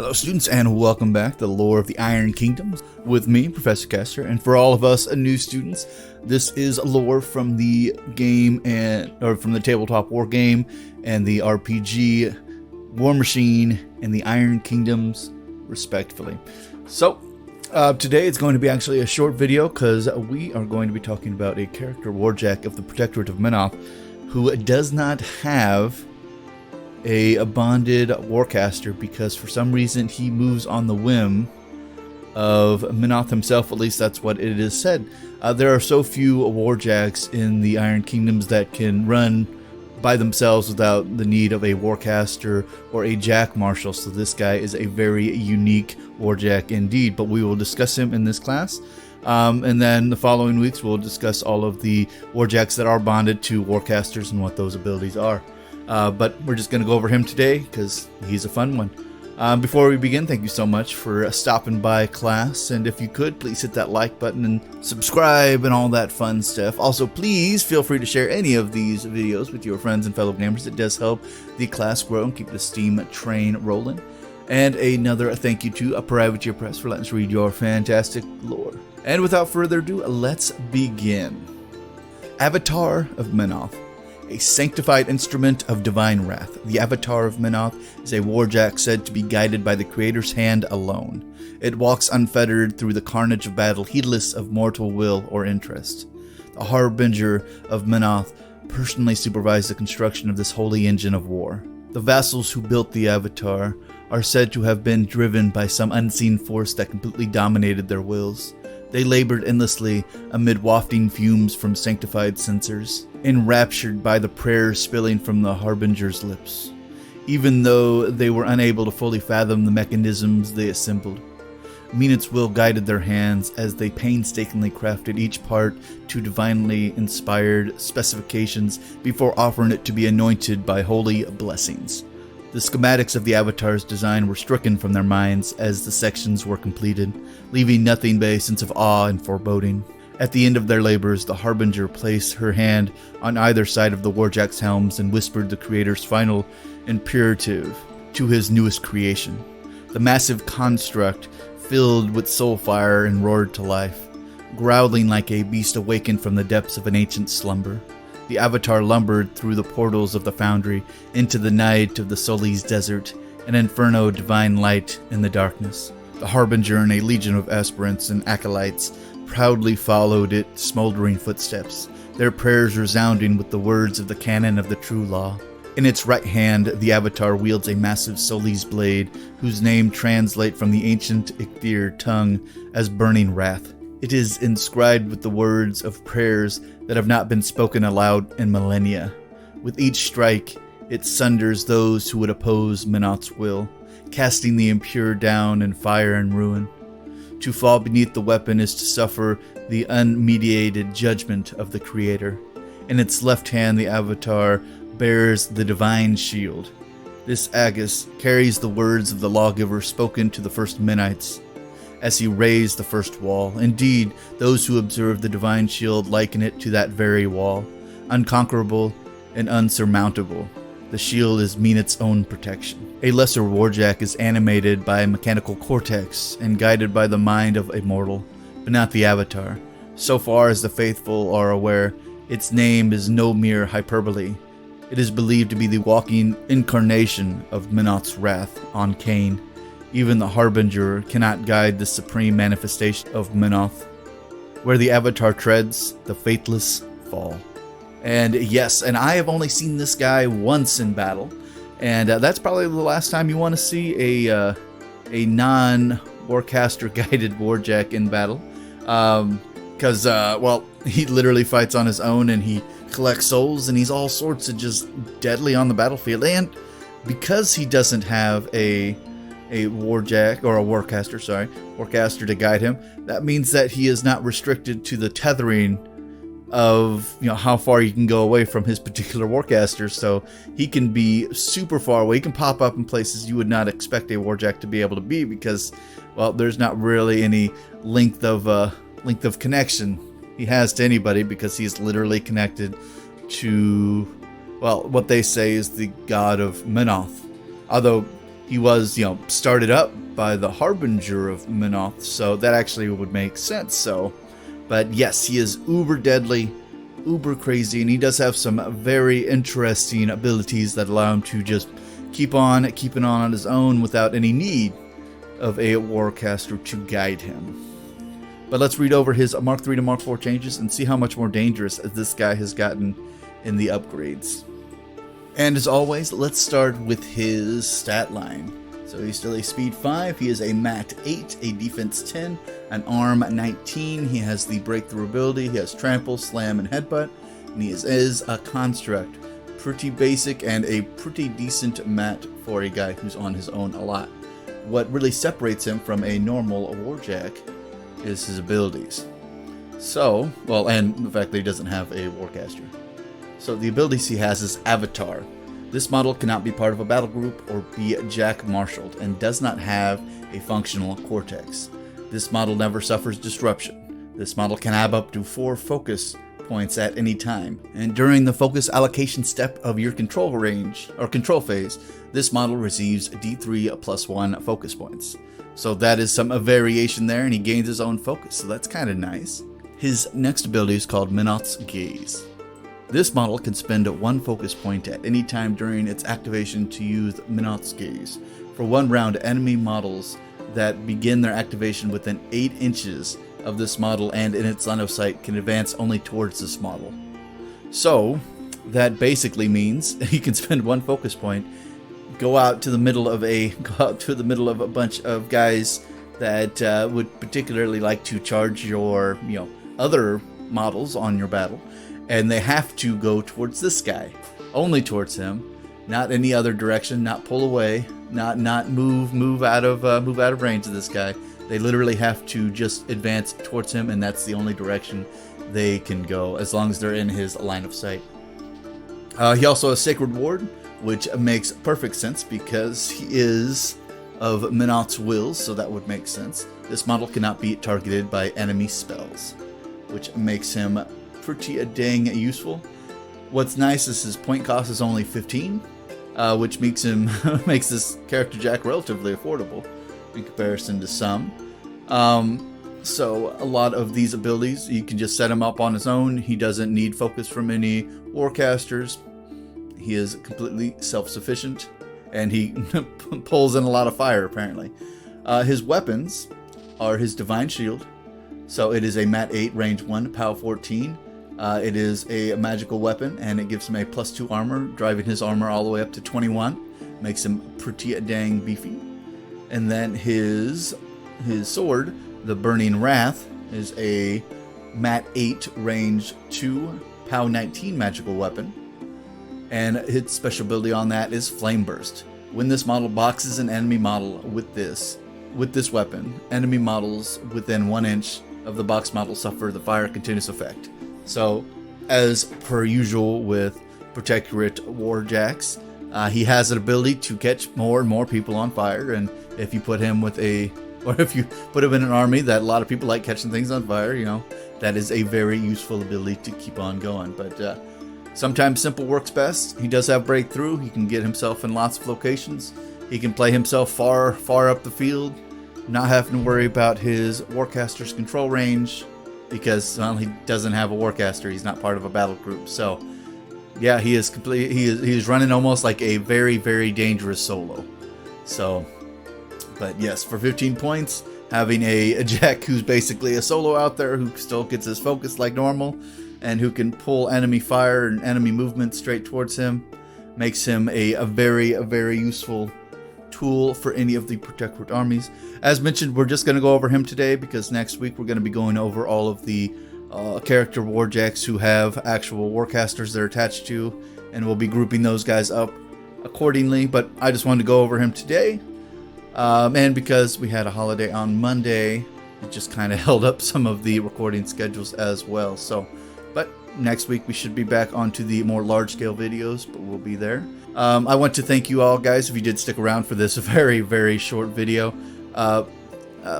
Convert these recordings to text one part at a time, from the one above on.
Hello students and welcome back to the lore of the Iron Kingdoms with me, Professor Caster, and for all of us new students, this is lore from the game or from the tabletop war game and the RPG Warmachine and the Iron Kingdoms respectively. So today it's going to be actually a short video because we are going to be talking about a character, Warjack of the Protectorate of Menoth, who does not have a bonded warcaster because for some reason he moves on the whim of Menoth himself. At least that's what it is said. There are so few warjacks in the Iron Kingdoms that can run by themselves without the need of a warcaster or a jack marshal, so this guy is a very unique warjack indeed, but we will discuss him in this class. And then the following weeks we'll discuss all of the warjacks that are bonded to warcasters and what those abilities are. But we're just going to go over him today because he's a fun one. Before we begin, thank you so much for stopping by class, and if you could, please hit that like button and subscribe and all that fun stuff. Also, please feel free to share any of these videos with your friends and fellow gamers. It does help the class grow and keep the Steam train rolling. And another thank you to privateerpress for letting us read your fantastic lore. And without further ado, let's begin. Avatar of Menoth. A sanctified instrument of divine wrath, the Avatar of Menoth is a warjack said to be guided by the Creator's hand alone. It walks unfettered through the carnage of battle, heedless of mortal will or interest. The Harbinger of Menoth personally supervised the construction of this holy engine of war. The vassals who built the Avatar are said to have been driven by some unseen force that completely dominated their wills. They labored endlessly amid wafting fumes from sanctified censers, enraptured by the prayers spilling from the Harbinger's lips, even though they were unable to fully fathom the mechanisms they assembled. Menoth's will guided their hands as they painstakingly crafted each part to divinely inspired specifications before offering it to be anointed by holy blessings. The schematics of the Avatar's design were stricken from their minds as the sections were completed, leaving nothing but a sense of awe and foreboding. At the end of their labors, the Harbinger placed her hand on either side of the warjack's helms and whispered the Creator's final imperative to his newest creation. The massive construct filled with soul fire and roared to life, growling like a beast awakened from the depths of an ancient slumber. The Avatar lumbered through the portals of the foundry into the night of the Solis desert, an inferno of divine light in the darkness. The Harbinger and a legion of aspirants and acolytes proudly followed its smoldering footsteps, their prayers resounding with the words of the canon of the true law. In its right hand, the Avatar wields a massive Solis blade, whose name translates from the ancient Ichthir tongue as burning wrath. It is inscribed with the words of prayers that have not been spoken aloud in millennia. With each strike, it sunders those who would oppose Menoth's will, casting the impure down in fire and ruin. To fall beneath the weapon is to suffer the unmediated judgment of the Creator. In its left hand, the Avatar bears the divine shield. This Aegis carries the words of the lawgiver spoken to the first Menites as he raised the first wall. Indeed, those who observe the divine shield liken it to that very wall, unconquerable and unsurmountable. The shield is Menoth's own protection. A lesser warjack is animated by a mechanical cortex and guided by the mind of a mortal, but not the Avatar. So far as the faithful are aware, its name is no mere hyperbole. It is believed to be the walking incarnation of Menoth's wrath on Cain. Even the Harbinger cannot guide the supreme manifestation of Menoth. Where the Avatar treads, the faithless fall. And yes, and I have only seen this guy once in battle, and that's probably the last time you want to see a non-warcaster guided warjack in battle, because well, he literally fights on his own and he collects souls and he's all sorts of just deadly on the battlefield. And because he doesn't have a warjack or a warcaster to guide him, that means that he is not restricted to the tethering of how far you can go away from his particular warcaster. So he can be super far away. He can pop up in places you would not expect a warjack to be able to be because, well, there's not really any length of connection he has to anybody because he's literally connected to, well, what they say is the god of Menoth. Although he was, started up by the Harbinger of Menoth, so that actually would make sense. So, but yes, he is uber deadly, uber crazy, and he does have some very interesting abilities that allow him to just keep on keeping on his own without any need of a warcaster to guide him. But let's read over his Mark III to Mark IV changes and see how much more dangerous this guy has gotten in the upgrades. And as always, let's start with his stat line. So he's still a speed 5, he is a mat 8, a defense 10, an arm 19, he has the breakthrough ability, he has trample, slam, and headbutt, and he is a construct. Pretty basic and a pretty decent mat for a guy who's on his own a lot. What really separates him from a normal warjack is his abilities. So, well, and the fact that he doesn't have a warcaster. So the abilities he has is Avatar. This model cannot be part of a battle group or be jack-marshaled and does not have a functional cortex. This model never suffers disruption. This model can have up to 4 focus points at any time, and during the focus allocation step of your control range or control phase, this model receives D3 plus 1 focus points. So that is some variation there, and he gains his own focus, so that's kind of nice. His next ability is called Menoth's Gaze. This model can spend 1 focus point at any time during its activation to use Menoth's Gaze. For 1 round, enemy models that begin their activation within 8 inches of this model and in its line of sight can advance only towards this model. So that basically means you can spend 1 focus point, go out to the middle of a bunch of guys that would particularly like to charge your other models on your battle, and they have to go towards this guy, only towards him, not any other direction, not pull away, not move out of range of this guy. They literally have to just advance towards him, and that's the only direction they can go, as long as they're in his line of sight. He also has Sacred Ward, which makes perfect sense because he is of Menoth's will, so that would make sense. This model cannot be targeted by enemy spells, which makes him pretty dang useful. What's nice is his point cost is only 15, which makes this character jack relatively affordable in comparison to some. So a lot of these abilities, you can just set him up on his own. He doesn't need focus from any warcasters. He is completely self-sufficient, and he pulls in a lot of fire, apparently. His weapons are his Divine Shield. So it is a mat 8, range 1, POW 14. It is a magical weapon, and it gives him a +2 armor, driving his armor all the way up to 21. Makes him pretty dang beefy. And then his sword, the Burning Wrath, is a mat 8, range 2, POW 19 magical weapon. And its special ability on that is Flame Burst. When this model boxes an enemy model with this weapon, enemy models within 1 inch of the box model suffer the fire continuous effect. So, as per usual with Protectorate warjacks, he has an ability to catch more and more people on fire, and if you put him if you put him in an army that a lot of people like catching things on fire, that is a very useful ability to keep on going. But sometimes simple works best. He does have breakthrough. He can get himself in lots of locations. He can play himself far up the field, not having to worry about his warcaster's control range, because he doesn't have a warcaster. He's not part of a battle group. So yeah, he is running almost like a very, very dangerous solo. So, but yes, for 15 points, having a jack who's basically a solo out there who still gets his focus like normal and who can pull enemy fire and enemy movement straight towards him makes him a very, very useful tool for any of the Protectorate armies. As mentioned, we're just going to go over him today because next week we're going to be going over all of the character warjacks who have actual warcasters they're attached to, and we'll be grouping those guys up accordingly. But I just wanted to go over him today, and because we had a holiday on Monday, it just kind of held up some of the recording schedules as well. So, but next week we should be back onto the more large-scale videos, but we'll be there. I want to thank you all, guys, if you did stick around for this very, very short video.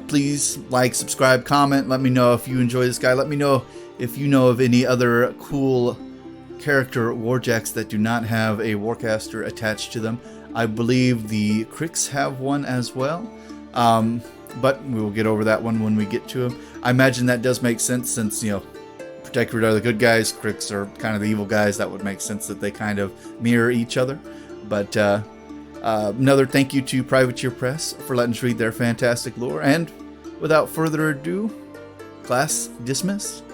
Please like, subscribe, comment. Let me know if you enjoy this guy. Let me know if you know of any other cool character warjacks that do not have a warcaster attached to them. I believe the Cricks have one as well. But we will get over that one when we get to them. I imagine that does make sense since, Protectorate are the good guys, Cricks are kind of the evil guys. That would make sense that they kind of mirror each other. But another thank you to Privateerpress for letting us read their fantastic lore. And without further ado, class dismissed.